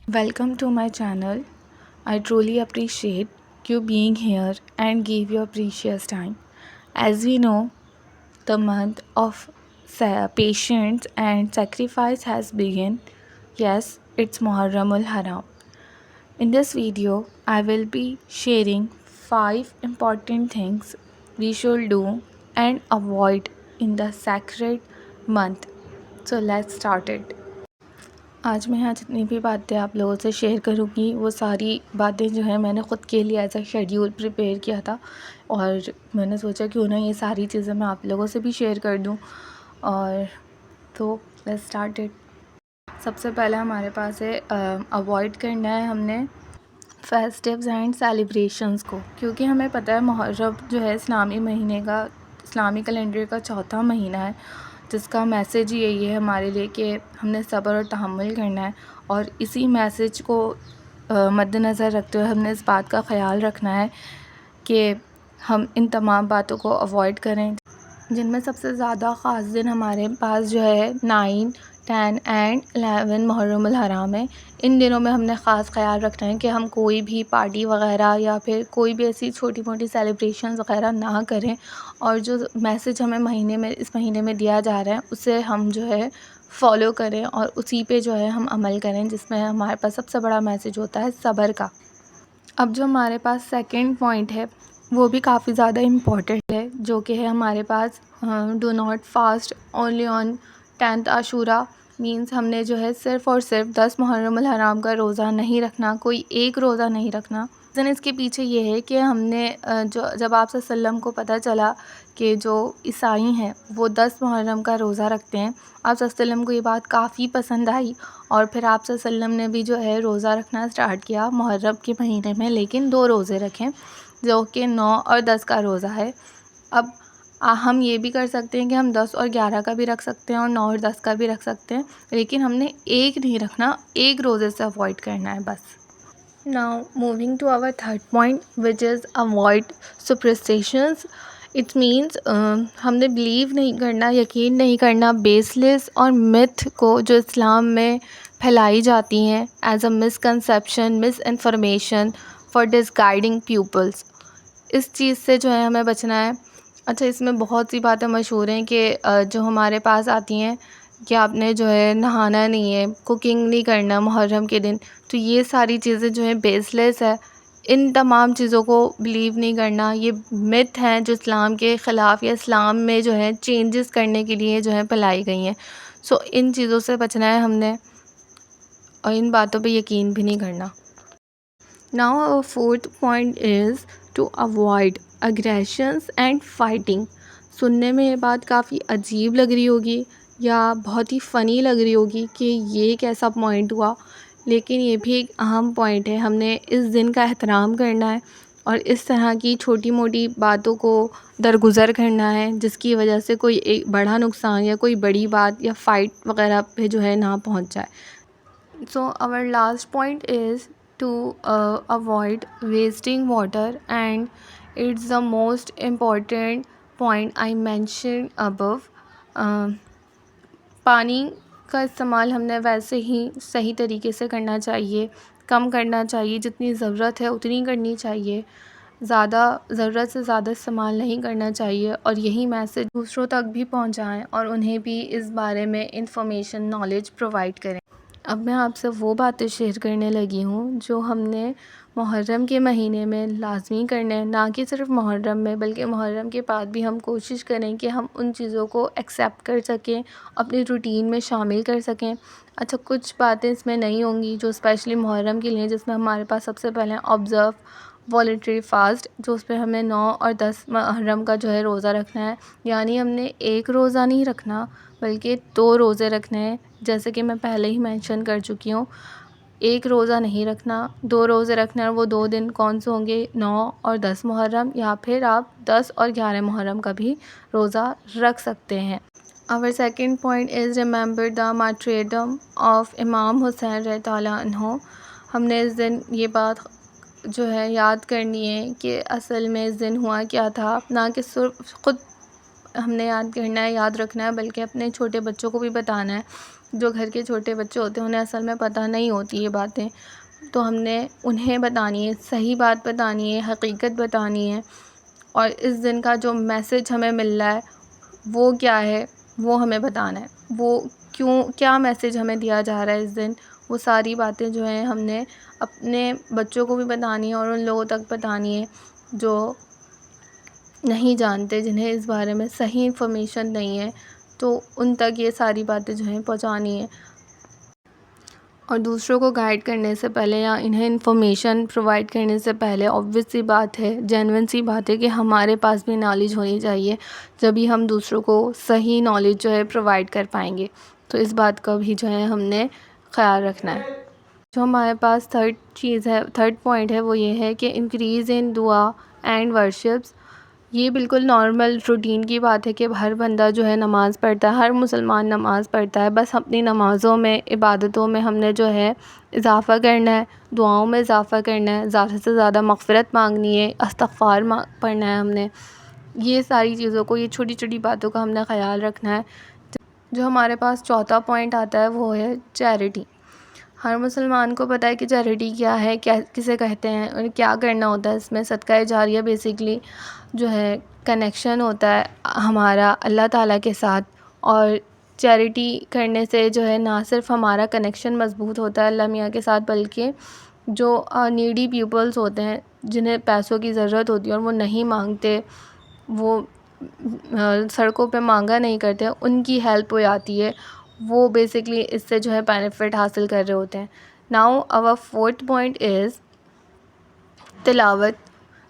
Welcome to my channel. I truly appreciate you being here and give your precious time. As we know, the month of patience and sacrifice has begun. Yes, it's Muharram ul Haram. In this video, I will be sharing 5 important things we should do and avoid in the sacred month. So let's start it. آج میں یہاں جتنی بھی باتیں آپ لوگوں سے share کروں گی وہ ساری باتیں جو ہیں میں نے خود کے لیے ایز اے شیڈیول پریپیئر کیا تھا، اور میں نے سوچا کیوں نہ یہ ساری چیزیں میں آپ لوگوں سے بھی شیئر کر دوں. اور تو لیٹس اسٹارٹ اٹ. سب سے پہلے ہمارے پاس ہے اوائڈ کرنا ہے ہم نے فیسٹیوز اینڈ سیلیبریشنز کو، کیونکہ ہمیں پتہ ہے محرم جو ہے اسلامی مہینے کا، اسلامی کیلنڈر کا چوتھا مہینہ ہے، جس کا میسیج یہی ہے ہمارے لیے کہ ہم نے صبر اور تحمل کرنا ہے. اور اسی میسیج کو مد نظر رکھتے ہوئے ہم نے اس بات کا خیال رکھنا ہے کہ ہم ان تمام باتوں کو اوائڈ کریں، جن میں سب سے زیادہ خاص دن ہمارے پاس جو ہے 9، 10 اینڈ 11 محرم الحرام ہے. ان دنوں میں ہم نے خاص خیال رکھنا ہے کہ ہم کوئی بھی پارٹی وغیرہ یا پھر کوئی بھی ایسی چھوٹی موٹی سیلیبریشنز وغیرہ نہ کریں، اور جو میسیج ہمیں اس مہینے میں دیا جا رہا ہے اسے ہم جو ہے فالو کریں اور اسی پہ جو ہے ہم عمل کریں، جس میں ہمارے پاس سب سے بڑا میسیج ہوتا ہے صبر کا. اب جو ہمارے پاس سیکنڈ پوائنٹ ہے وہ بھی کافی زیادہ امپورٹنٹ ہے، جو کہ ہے ہمارے پاس do not fast only on 10th عاشورہ. مینس ہم نے جو ہے صرف اور صرف 10 محرم الحرام کا روزہ نہیں رکھنا، کوئی ایک روزہ نہیں رکھنا. ریزن اس کے پیچھے یہ ہے کہ ہم نے جب آپ صلی اللہ علیہ وسلم کو پتہ چلا کہ جو عیسائی ہیں وہ 10 محرم کا روزہ رکھتے ہیں، آپ صلی اللہ علیہ وسلم کو یہ بات کافی پسند آئی، اور پھر آپ صلی اللہ علیہ وسلم نے بھی جو ہے روزہ رکھنا اسٹارٹ کیا محرم کے مہینے میں، لیکن 2 روزے رکھیں جو کہ 9 اور 10 کا روزہ ہے. اب ہم یہ بھی کر سکتے ہیں کہ ہم 10 اور 11 کا بھی رکھ سکتے ہیں اور 9 اور 10 کا بھی رکھ سکتے ہیں، لیکن ہم نے ایک نہیں رکھنا، ایک روزے سے اوائڈ کرنا ہے بس. Now moving to our third point, which is avoid superstitions. It means ہم نے بلیو نہیں کرنا، یقین نہیں کرنا بیس لیس اور myth کو جو اسلام میں پھیلائی جاتی ہیں as a misconception, misinformation for misguiding peoples. اس چیز سے جو ہے ہمیں بچنا ہے. اچھا، اس میں بہت سی باتیں مشہور ہیں کہ جو ہمارے پاس آتی ہیں کہ آپ نے جو ہے نہانا نہیں ہے، کوکنگ نہیں کرنا محرم کے دن، تو یہ ساری چیزیں جو ہیں بیس لیس ہے. ان تمام چیزوں کو بلیو نہیں کرنا، یہ مت ہیں جو اسلام کے خلاف یا اسلام میں جو ہے چینجز کرنے کے لیے جو ہے پھیلائی گئی ہیں. سو ان چیزوں سے بچنا ہے ہم نے، اور ان باتوں پہ یقین بھی نہیں کرنا. Now our fourth point is to avoid aggressions and fighting. سننے میں یہ بات کافی عجیب لگ رہی ہوگی یا بہت ہی فنی لگ رہی ہوگی کہ یہ کیسا پوائنٹ ہوا، لیکن یہ بھی ایک اہم پوائنٹ ہے. ہم نے اس دن کا احترام کرنا ہے اور اس طرح کی چھوٹی موٹی باتوں کو درگزر کرنا ہے جس کی وجہ سے کوئی ایک بڑا نقصان یا کوئی بڑی بات یا فائٹ وغیرہ پہ جو ہے نہ پہنچ جائے. So our last point is to avoid wasting water, and it's the most important point I mentioned above. پانی کا استعمال ہم نے ویسے ہی صحیح طریقے سے کرنا چاہیے، کم کرنا چاہیے، جتنی ضرورت ہے اتنی کرنی چاہیے، زیادہ ضرورت سے زیادہ استعمال نہیں کرنا چاہیے. اور یہی میسیج دوسروں تک بھی پہنچائیں اور انہیں بھی اس بارے میں انفارمیشن، نالج پرووائڈ کریں. اب میں آپ سے وہ باتیں شیئر کرنے لگی ہوں جو ہم نے محرم کے مہینے میں لازمی کرنا ہے، نہ کہ صرف محرم میں بلکہ محرم کے بعد بھی ہم کوشش کریں کہ ہم ان چیزوں کو ایکسیپٹ کر سکیں، اپنی روٹین میں شامل کر سکیں. اچھا، کچھ باتیں اس میں نہیں ہوں گی جو اسپیشلی محرم کے لیے، جس میں ہمارے پاس سب سے پہلے آبزرو والنٹری فاسٹ، جو اس پہ ہمیں 9 اور 10 محرم کا جو ہے روزہ رکھنا ہے. یعنی ہم نے ایک روزہ نہیں رکھنا بلکہ 2 روزے رکھنے ہیں، جیسے کہ میں پہلے ہی مینشن کر چکی ہوں. ایک روزہ نہیں رکھنا، 2 روزے رکھنا ہے. اور وہ 2 دن کون سے ہوں گے؟ 9 اور 10 محرم، یا پھر آپ 10 اور 11 محرم کا بھی روزہ رکھ سکتے ہیں. Our second point is remember the martyrdom of امام حسین رضی اللہ عنہ. ہم نے اس دن یہ بات جو ہے یاد کرنی ہے کہ اصل میں اس دن ہوا کیا تھا، نہ کہ صرف خود ہم نے یاد کرنا ہے، یاد رکھنا ہے، بلکہ اپنے چھوٹے بچوں کو بھی بتانا ہے. جو گھر کے چھوٹے بچے ہوتے ہیں انہیں اصل میں پتہ نہیں ہوتی یہ باتیں، تو ہم نے انہیں بتانی ہے، صحیح بات بتانی ہے، حقیقت بتانی ہے. اور اس دن کا جو میسج ہمیں مل رہا ہے وہ کیا ہے وہ ہمیں بتانا ہے. وہ کیا میسج ہمیں دیا جا رہا ہے اس دن، وہ ساری باتیں جو ہیں ہم نے اپنے بچوں کو بھی بتانی ہے اور ان لوگوں تک بتانی ہے جو نہیں جانتے، جنہیں اس بارے میں صحیح انفارمیشن نہیں ہے، تو ان تک یہ ساری باتیں جو ہیں پہنچانی ہیں. اور دوسروں کو گائیڈ کرنے سے پہلے یا انہیں انفارمیشن پرووائڈ کرنے سے پہلے obvious سی بات ہے، جینوئن سی بات ہے کہ ہمارے پاس بھی نالج ہونی چاہیے، جبھی ہم دوسروں کو صحیح نالج جو ہے پرووائڈ کر پائیں گے. تو اس بات کا بھی جو ہے ہم نے خیال رکھنا ہے. جو ہمارے پاس تھرڈ پوائنٹ ہے وہ یہ ہے کہ انکریز ان دعا اینڈ ورشپس. یہ بالکل نارمل روٹین کی بات ہے کہ ہر بندہ جو ہے نماز پڑھتا ہے، ہر مسلمان نماز پڑھتا ہے. بس اپنی نمازوں میں، عبادتوں میں ہم نے جو ہے اضافہ کرنا ہے، دعاؤں میں اضافہ کرنا ہے، زیادہ سے زیادہ مغفرت مانگنی ہے، استغفار پڑھنا ہے ہم نے. یہ ساری چیزوں کو، یہ چھوٹی چھوٹی باتوں کا ہم نے خیال رکھنا ہے. جو ہمارے پاس چوتھا پوائنٹ آتا ہے وہ ہے چیریٹی. ہر مسلمان کو پتہ ہے کہ چیریٹی کیا ہے، کسے کہتے ہیں اور کیا کرنا ہوتا ہے. اس میں صدقہ جاریہ بیسیکلی جو ہے کنیکشن ہوتا ہے ہمارا اللہ تعالیٰ کے ساتھ. اور چیریٹی کرنے سے جو ہے نہ صرف ہمارا کنیکشن مضبوط ہوتا ہے اللہ میاں کے ساتھ، بلکہ جو نیڈی پیپلز ہوتے ہیں جنہیں پیسوں کی ضرورت ہوتی ہے اور وہ نہیں مانگتے، وہ سڑکوں پہ مانگا نہیں کرتے، ان کی ہیلپ ہو جاتی ہے. وہ بیسکلی اس سے جو ہے بینیفٹ حاصل کر رہے ہوتے ہیں. Now our fourth point is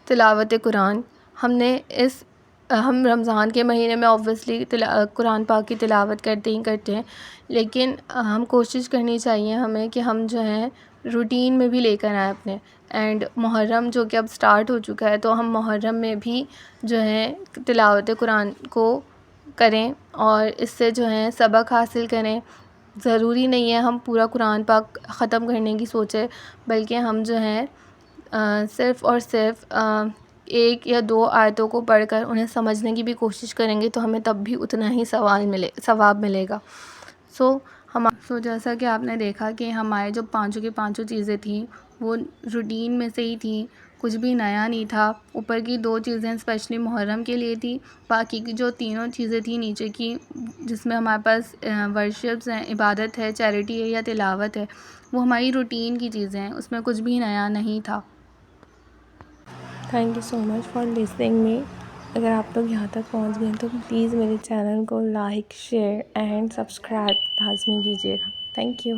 تلاوت قرآن. ہم رمضان کے مہینے میں اوبویسلی قرآن پاک کی تلاوت کرتے ہیں، لیکن ہم کوشش کرنی چاہیے ہمیں کہ ہم جو ہے روٹین میں بھی لے کر آئیں اپنے. اینڈ محرم جو کہ اب سٹارٹ ہو چکا ہے، تو ہم محرم میں بھی جو ہے تلاوت قرآن کو کریں اور اس سے جو ہے سبق حاصل کریں. ضروری نہیں ہے ہم پورا قرآن پاک ختم کرنے کی سوچیں، بلکہ ہم جو ہیں صرف اور صرف ایک یا دو آیتوں کو پڑھ کر انہیں سمجھنے کی بھی کوشش کریں گے تو ہمیں تب بھی اتنا ہی ثواب ملے گا. سو جیسا کہ آپ نے دیکھا کہ ہمارے جو پانچوں کی پانچوں چیزیں تھیں وہ روٹین میں سے ہی تھیں، کچھ بھی نیا نہیں تھا. اوپر کی دو چیزیں اسپیشلی محرم کے لیے تھی، باقی کی جو تینوں چیزیں تھیں نیچے کی جس میں ہمارے پاس ورشپس ہیں، عبادت ہے، چیریٹی ہے یا تلاوت ہے، وہ ہماری روٹین کی چیزیں ہیں، اس میں کچھ بھی نیا نہیں تھا. Thank you so much for listening می. اگر آپ لوگ یہاں تک پہنچ گئے تو پلیز میرے چینل کو لائک، شیئر اینڈ سبسکرائب لازمی کیجیے گا. Thank you.